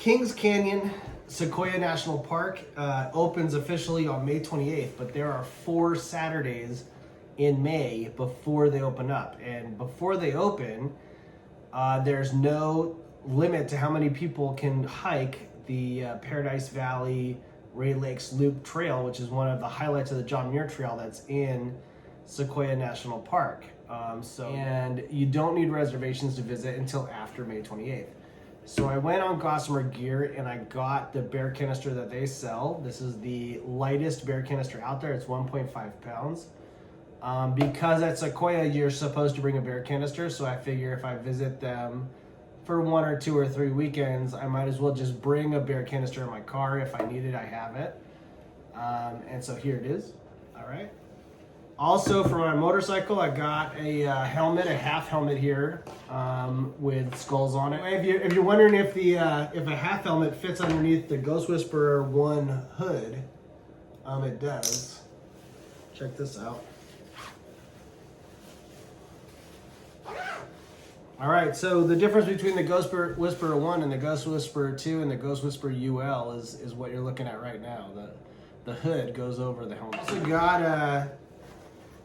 Kings Canyon Sequoia National Park opens officially on May 28th, but there are 4 Saturdays in May before they open up. And before they open, there's no limit to how many people can hike the Paradise Valley Ray Lakes Loop Trail, which is one of the highlights of the John Muir Trail that's in Sequoia National Park. And you don't need reservations to visit until after May 28th. So I went on Gossamer Gear and I got the bear canister that they sell. This is the lightest bear canister out there. It's 1.5 pounds. Because at Sequoia, you're supposed to bring a bear canister. So I figure if I visit them for 1 or 2 or 3 weekends, I might as well just bring a bear canister in my car. If I need it, I have it. And so here it is. All right. Also, for my motorcycle, I got a helmet, a half helmet here, with skulls on it. If you're wondering if a half helmet fits underneath the Ghost Whisperer 1 hood, it does. Check this out. All right, so the difference between the Ghost Whisperer 1 and the Ghost Whisperer 2 and the Ghost Whisperer UL is what you're looking at right now. The hood goes over the helmet. Also got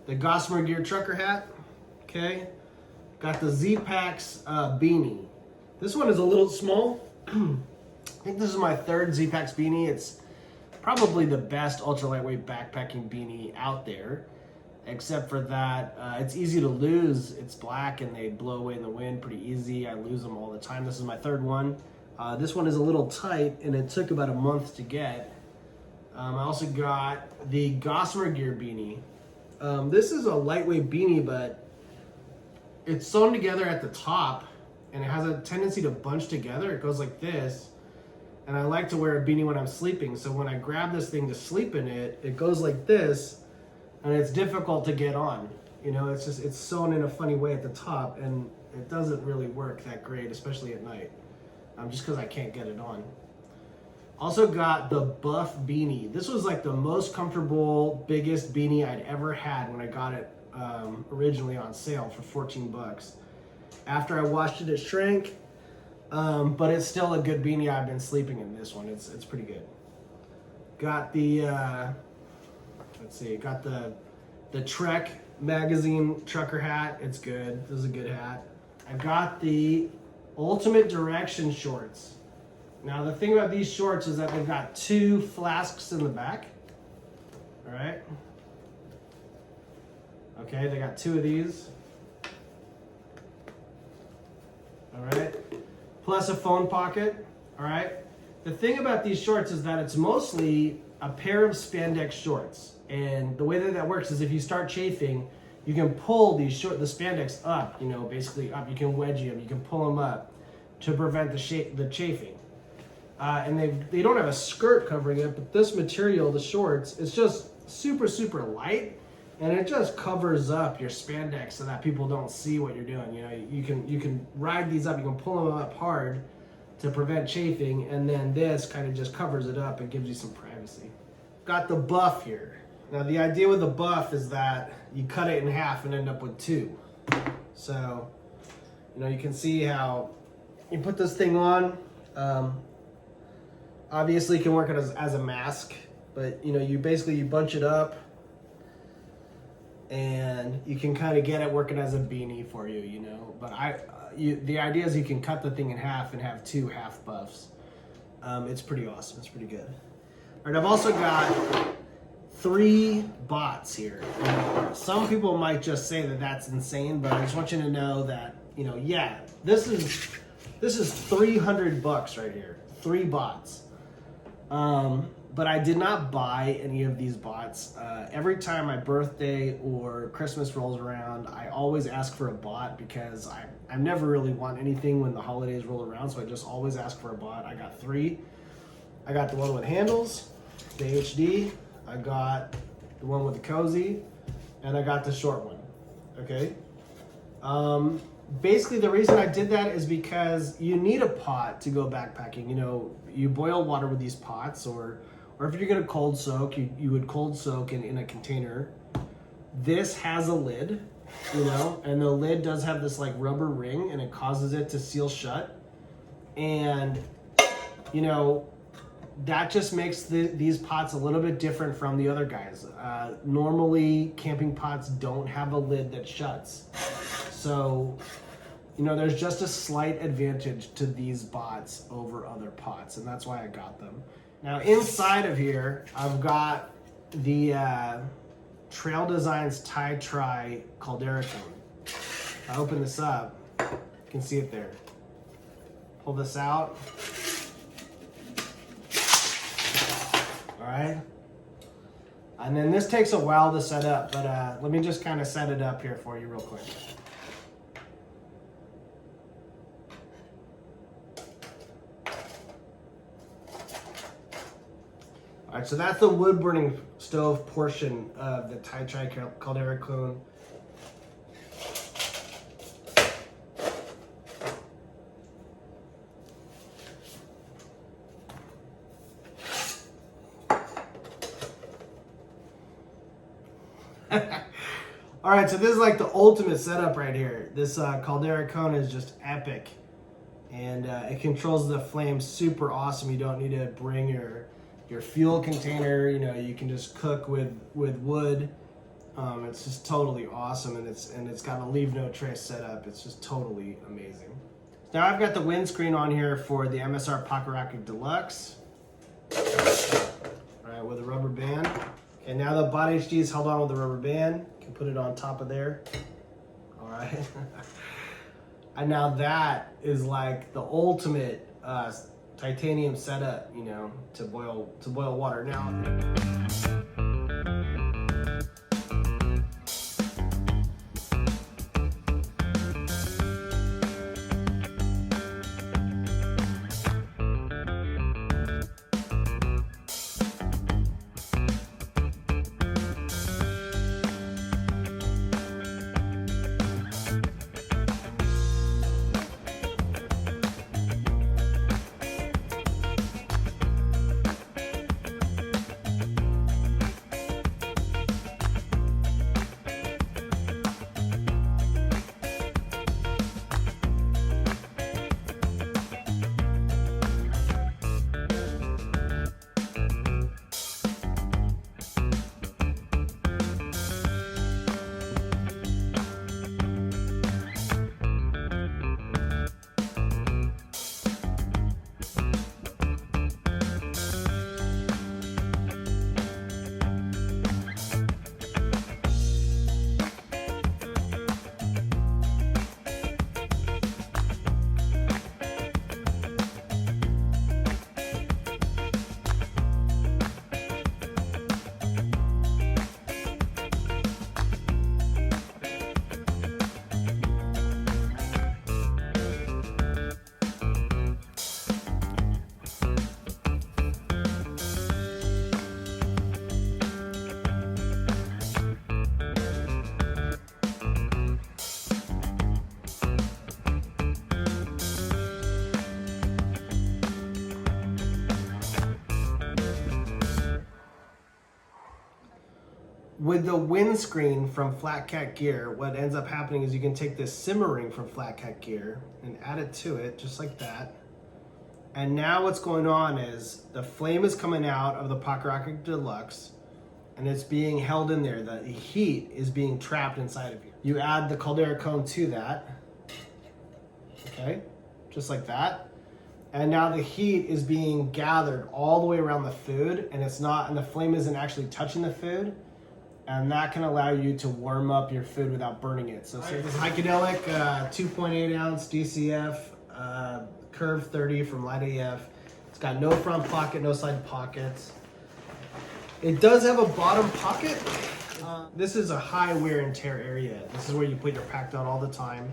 the Gossamer Gear trucker hat, okay? Got the Z-Packs beanie. This one is a little small. I think this is my 3rd Z-Packs beanie. It's probably the best ultra lightweight backpacking beanie out there. Except for that, it's easy to lose. It's black and they blow away in the wind pretty easy. I lose them all the time. This is my 3rd one. This one is a little tight and it took about a month to get. I also got the Gossamer Gear beanie. This is a lightweight beanie, but it's sewn together at the top and it has a tendency to bunch together. It goes like this. And I like to wear a beanie when I'm sleeping. So when I grab this thing to sleep in it, it goes like this and it's difficult to get on. You know, it's sewn in a funny way at the top and it doesn't really work that great, especially at night, just because I can't get it on. Also got the Buff beanie. This was like the most comfortable, biggest beanie I'd ever had when I got it originally on sale for 14 bucks. After I washed it, it shrank, but it's still a good beanie. I've been sleeping in this one. It's pretty good. Got the, got the Trek magazine trucker hat. It's good. This is a good hat. I got the Ultimate Direction shorts. Now the thing about these shorts is that they've got 2 flasks in the back. All right. Okay, they got 2 of these. All right. Plus a phone pocket. All right. The thing about these shorts is that it's mostly a pair of spandex shorts. And the way that works is if you start chafing, you can pull the spandex up, you know, basically up. You can wedgie them, you can pull them up to prevent the chafing. And they don't have a skirt covering it, but this material, the shorts, it's just super, super light, and it just covers up your spandex so that people don't see what you're doing. You know, you can ride these up, you can pull them up hard to prevent chafing, and then this kind of just covers it up and gives you some privacy. Got the Buff here. Now the idea with the Buff is that you cut it in half and end up with 2. So, you know, you can see how you put this thing on. Obviously you can work it as a mask, but you know, you bunch it up and you can kind of get it working as a beanie for you, you know. But the idea is you can cut the thing in half and have 2 half buffs. It's pretty awesome. It's pretty good. All right, I've also got 3 bots here. Some people might just say that that's insane, but I just want you to know that, you know, yeah, this is 300 bucks right here. 3 bots. But I did not buy any of these bots. Every time my birthday or Christmas rolls around, I always ask for a bot because I never really want anything when the holidays roll around, so I just always ask for a bot. I got 3. I got the one with handles, the HD, I got the one with the cozy, and I got the short one, okay? Basically, the reason I did that is because you need a pot to go backpacking. You know, you boil water with these pots, or if you're gonna cold soak, you would cold soak in a container. This has a lid, you know, and the lid does have this like rubber ring and it causes it to seal shut. And you know, that just makes these pots a little bit different from the other guys. Normally, camping pots don't have a lid that shuts. So, you know, there's just a slight advantage to these bots over other pots, and that's why I got them. Now, inside of here, I've got the Trail Designs Tri Caldera Cone. If I open this up, you can see it there. Pull this out. All right. And then this takes a while to set up, but let me just kind of set it up here for you real quick. All right, so that's the wood burning stove portion of the Tri Caldera Cone. All right, so this is like the ultimate setup right here. This Caldera Cone is just epic, and it controls the flame super awesome. You don't need to bring your fuel container. You know, you can just cook with wood. It's just totally awesome, and it's got a leave no trace setup. It's just totally amazing. Now I've got the windscreen on here for the MSR Pocket Rocket Deluxe. All right, with a rubber band. And now the Bot HD is held on with a rubber band. You can put it on top of there. All right. And now that is like the ultimate titanium setup, you know, to boil water. Now. With the windscreen from Flat Cat Gear, what ends up happening is you can take this Simmering from Flat Cat Gear and add it to it, just like that. And now what's going on is the flame is coming out of the Pocket Rocket Deluxe, and it's being held in there. The heat is being trapped inside of you. You add the Caldera Cone to that, okay, just like that. And now the heat is being gathered all the way around the food, and the flame isn't actually touching the food. And that can allow you to warm up your food without burning it. So this is Hykedelic 2.8 ounce DCF, Curve 30 from Light AF. It's got no front pocket, no side pockets. It does have a bottom pocket. This is a high wear and tear area. This is where you put your pack down all the time.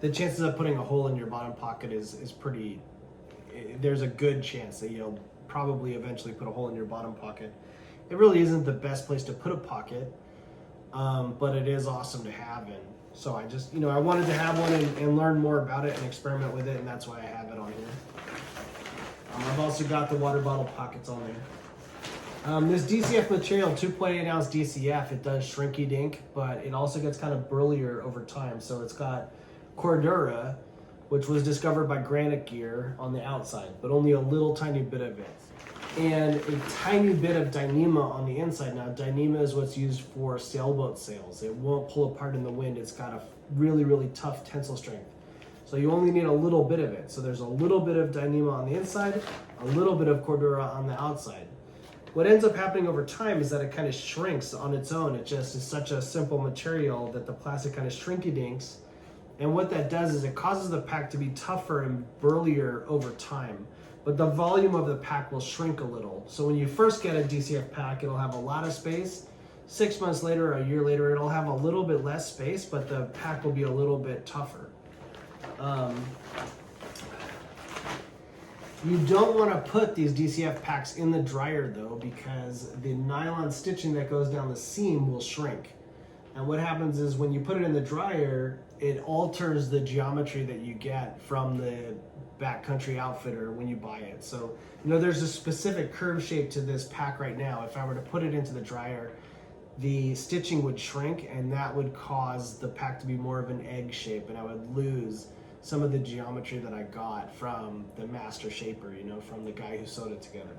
The chances of putting a hole in your bottom pocket is pretty, there's a good chance that you'll probably eventually put a hole in your bottom pocket. It really isn't the best place to put a pocket, but it is awesome to have. And so I just, you know, I wanted to have one and learn more about it and experiment with it, and that's why I have it on here. I've also got the water bottle pockets on there. This DCF material, 2.8 ounce DCF, it does shrinky dink, but it also gets kind of burlier over time. So it's got Cordura, which was discovered by Granite Gear on the outside, but only a little tiny bit of it. And a tiny bit of Dyneema on the inside. Now, Dyneema is what's used for sailboat sails. It won't pull apart in the wind. It's got a really, really tough tensile strength. So you only need a little bit of it. So there's a little bit of Dyneema on the inside, a little bit of Cordura on the outside. What ends up happening over time is that it kind of shrinks on its own. It just is such a simple material that the plastic kind of shrinky dinks. And what that does is it causes the pack to be tougher and burlier over time. But the volume of the pack will shrink a little. So when you first get a DCF pack, it'll have a lot of space. 6 months later, a year later, it'll have a little bit less space, but the pack will be a little bit tougher. You don't want to put these DCF packs in the dryer though, because the nylon stitching that goes down the seam will shrink. And what happens is when you put it in the dryer, it alters the geometry that you get from the backcountry outfitter when you buy it. So, there's a specific curve shape to this pack right now. If I were to put it into the dryer, the stitching would shrink, and that would cause the pack to be more of an egg shape, and I would lose some of the geometry that I got from the master shaper, from the guy who sewed it together.